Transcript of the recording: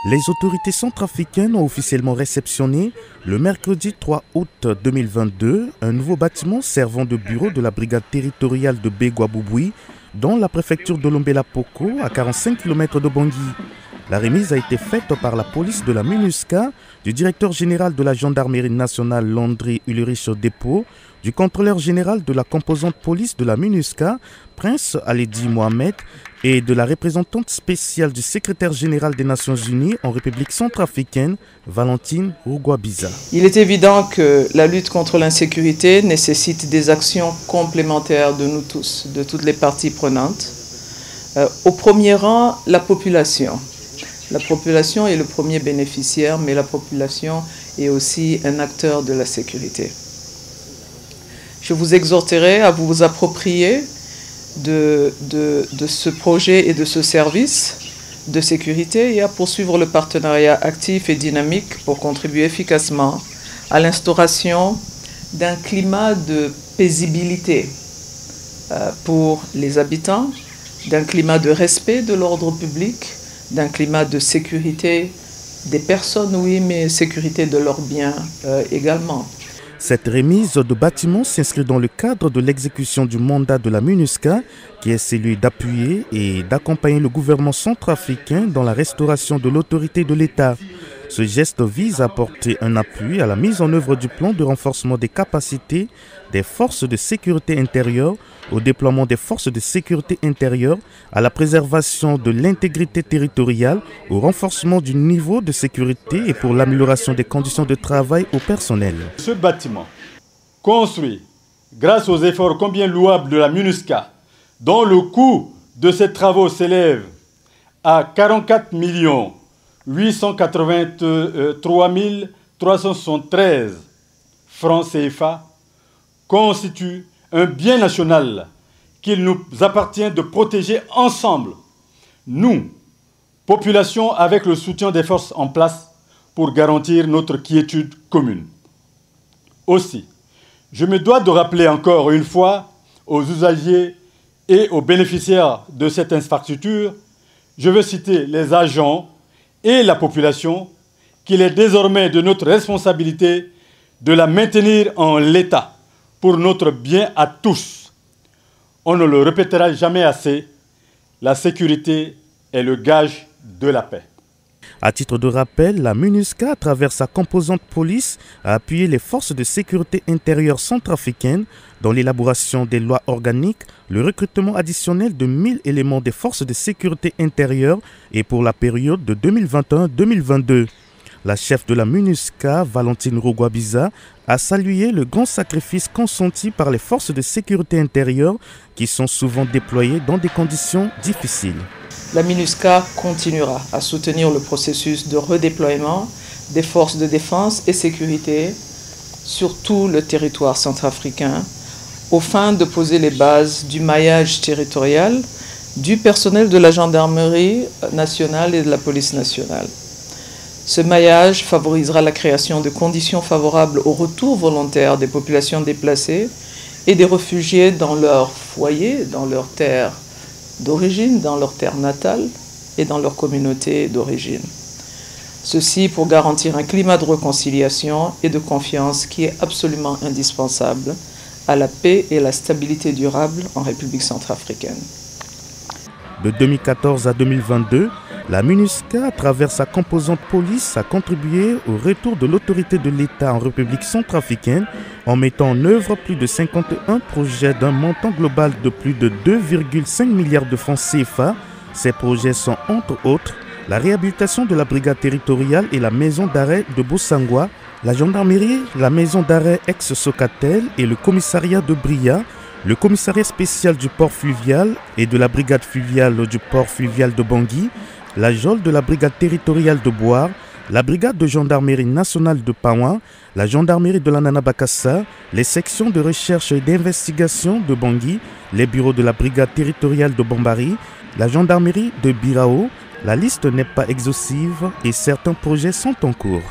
Les autorités centrafricaines ont officiellement réceptionné le mercredi 3 août 2022 un nouveau bâtiment servant de bureau de la brigade territoriale de Begwa-Bouboui dans la préfecture de Lombela-Poko à 45 km de Bangui. La remise a été faite par la police de la MINUSCA, du directeur général de la gendarmerie nationale Landry Ulrich Dépôt, du contrôleur général de la composante police de la MINUSCA, Prince Aledi Mohamed, et de la représentante spéciale du secrétaire général des Nations Unies en République centrafricaine, Valentine Rugwabiza. Il est évident que la lutte contre l'insécurité nécessite des actions complémentaires de nous tous, de toutes les parties prenantes. Au premier rang, la population. La population est le premier bénéficiaire, mais la population est aussi un acteur de la sécurité. Je vous exhorterai à vous approprier de ce projet et de ce service de sécurité et à poursuivre le partenariat actif et dynamique pour contribuer efficacement à l'instauration d'un climat de paisibilité pour les habitants, d'un climat de respect de l'ordre public, d'un climat de sécurité des personnes, oui, mais sécurité de leurs biens également. Cette remise de bâtiments s'inscrit dans le cadre de l'exécution du mandat de la MINUSCA, qui est celui d'appuyer et d'accompagner le gouvernement centrafricain dans la restauration de l'autorité de l'État. Ce geste vise à apporter un appui à la mise en œuvre du plan de renforcement des capacités des forces de sécurité intérieure, au déploiement des forces de sécurité intérieure, à la préservation de l'intégrité territoriale, au renforcement du niveau de sécurité et pour l'amélioration des conditions de travail au personnel. Ce bâtiment, construit grâce aux efforts combien louables de la MINUSCA, dont le coût de ces travaux s'élève à 44 883 373 francs CFA, constitue un bien national qu'il nous appartient de protéger ensemble, nous, population, avec le soutien des forces en place pour garantir notre quiétude commune. Aussi, je me dois de rappeler encore une fois aux usagers et aux bénéficiaires de cette infrastructure, je veux citer les agents et la population, qu'il est désormais de notre responsabilité de la maintenir en l'état pour notre bien à tous. On ne le répétera jamais assez, la sécurité est le gage de la paix. À titre de rappel, la MINUSCA, à travers sa composante police, a appuyé les forces de sécurité intérieure centrafricaines dans l'élaboration des lois organiques, le recrutement additionnel de 1000 éléments des forces de sécurité intérieure et pour la période de 2021-2022. La chef de la MINUSCA, Valentine Rugwabiza, a salué le grand sacrifice consenti par les forces de sécurité intérieure qui sont souvent déployées dans des conditions difficiles. La MINUSCA continuera à soutenir le processus de redéploiement des forces de défense et sécurité sur tout le territoire centrafricain, aux fins de poser les bases du maillage territorial du personnel de la gendarmerie nationale et de la police nationale. Ce maillage favorisera la création de conditions favorables au retour volontaire des populations déplacées et des réfugiés dans leur foyer, dans leur terre d'origine, dans leur terre natale et dans leur communauté d'origine. Ceci pour garantir un climat de réconciliation et de confiance qui est absolument indispensable à la paix et la stabilité durable en République centrafricaine. De 2014 à 2022, la MINUSCA, à travers sa composante police, a contribué au retour de l'autorité de l'État en République centrafricaine en mettant en œuvre plus de 51 projets d'un montant global de plus de 2,5 milliards de francs CFA. Ces projets sont entre autres la réhabilitation de la brigade territoriale et la maison d'arrêt de Bosangwa, la gendarmerie, la maison d'arrêt ex-Socatel et le commissariat de Bria, le commissariat spécial du port fluvial et de la brigade fluviale du port fluvial de Bangui, la geôle de la brigade territoriale de Boire, la brigade de gendarmerie nationale de Paouin, la gendarmerie de la Nanabakassa, les sections de recherche et d'investigation de Bangui, les bureaux de la brigade territoriale de Bambari, la gendarmerie de Birao. La liste n'est pas exhaustive et certains projets sont en cours.